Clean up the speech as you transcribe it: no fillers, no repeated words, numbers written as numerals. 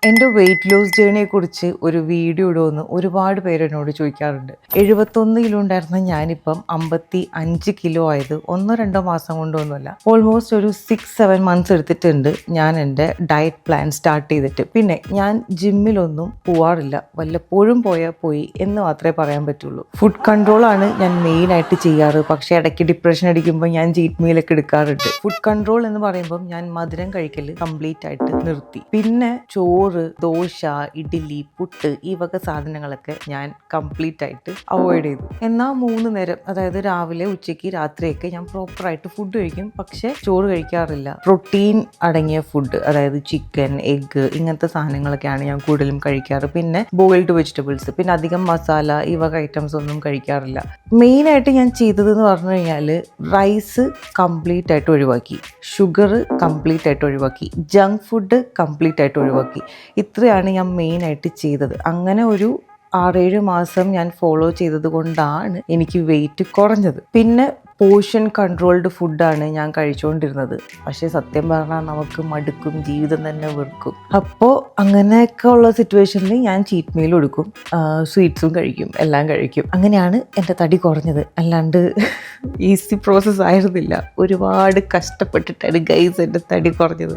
എൻ്റെ weight loss ജേണിയെ കുറിച്ച് ഒരു വീഡിയോ ഇടുമെന്ന് ഒരുപാട് പേര് എന്നോട് ചോദിക്കാറുണ്ട്. 71 കിലോ ഉണ്ടായിരുന്ന ഞാനിപ്പം 55 കിലോ ആയത് 1-2 മാസം കൊണ്ടൊന്നുമല്ല. ഓൾമോസ്റ്റ് ഒരു 6-7 മന്ത്സ് എടുത്തിട്ടുണ്ട് ഞാൻ എൻ്റെ ഡയറ്റ് പ്ലാൻ സ്റ്റാർട്ട് ചെയ്തിട്ട്. പിന്നെ ഞാൻ ജിമ്മിലൊന്നും പോവാറില്ല, വല്ലപ്പോഴും പോയാൽ പോയി എന്ന് മാത്രമേ പറയാൻ പറ്റുള്ളൂ. ഫുഡ് കൺട്രോളാണ് ഞാൻ മെയിനായിട്ട് ചെയ്യാറ്. പക്ഷേ ഇടയ്ക്ക് ഡിപ്രഷൻ അടിക്കുമ്പോൾ ഞാൻ ചീറ്റ് മീലൊക്കെ എടുക്കാറുണ്ട്. ഫുഡ് കൺട്രോൾ എന്ന് പറയുമ്പം ഞാൻ മധുരം കഴിക്കൽ കംപ്ലീറ്റ് ആയിട്ട് നിർത്തി. പിന്നെ ചോറ്, ദോശ, ഇഡ്ഡലി, പുട്ട് ഈ വക സാധനങ്ങളൊക്കെ ഞാൻ കംപ്ലീറ്റ് ആയിട്ട് അവോയ്ഡ് ചെയ്തു. എന്നാൽ 3 നേരം, അതായത് രാവിലെ, ഉച്ചയ്ക്ക്, രാത്രിയൊക്കെ ഞാൻ പ്രോപ്പറായിട്ട് ഫുഡ് കഴിക്കും. പക്ഷേ ചോറ് കഴിക്കാറില്ല. പ്രോട്ടീൻ അടങ്ങിയ ഫുഡ്, അതായത് ചിക്കൻ, എഗ്ഗ് ഇങ്ങനത്തെ സാധനങ്ങളൊക്കെയാണ് ഞാൻ കൂടുതലും കഴിക്കാറ്. പിന്നെ ബോയിൽഡ് വെജിറ്റബിൾസ്, പിന്നെ അധികം മസാല ഈ വക ഐറ്റംസ് ഒന്നും കഴിക്കാറില്ല. മെയിനായിട്ട് ഞാൻ ചെയ്തതെന്ന് പറഞ്ഞു കഴിഞ്ഞാൽ റൈസ് കംപ്ലീറ്റ് ആയിട്ട് ഒഴിവാക്കി, ഷുഗർ കംപ്ലീറ്റ് ആയിട്ട് ഒഴിവാക്കി, ജങ്ക് ഫുഡ് കംപ്ലീറ്റ് ആയിട്ട് ഒഴിവാക്കി. ഇത്രയാണ് ഞാൻ മെയിനായിട്ട് ചെയ്തത്. അങ്ങനെ ഒരു 6-7 മാസം ഞാൻ ഫോളോ ചെയ്തത് കൊണ്ടാണ് എനിക്ക് വെയിറ്റ് കുറഞ്ഞത്. പിന്നെ പോർഷൻ കൺട്രോൾഡ് ഫുഡാണ് ഞാൻ കഴിച്ചുകൊണ്ടിരുന്നത്. പക്ഷേ സത്യം പറഞ്ഞാൽ നമുക്ക് മടുക്കും, ജീവിതം തന്നെ വെറുക്കും. അപ്പോൾ അങ്ങനെയൊക്കെ ഉള്ള സിറ്റുവേഷനിൽ ഞാൻ ചീറ്റ് മീൽ എടുക്കും, സ്വീറ്റ്സും കഴിക്കും, എല്ലാം കഴിക്കും. അങ്ങനെയാണ് എൻ്റെ തടി കുറഞ്ഞത്. അല്ലാണ്ട് ഈസി പ്രോസസ്സ് ആയിരുന്നില്ല. ഒരുപാട് കഷ്ടപ്പെട്ടിട്ടാണ് ഗൈസ് എൻ്റെ തടി കുറഞ്ഞത്.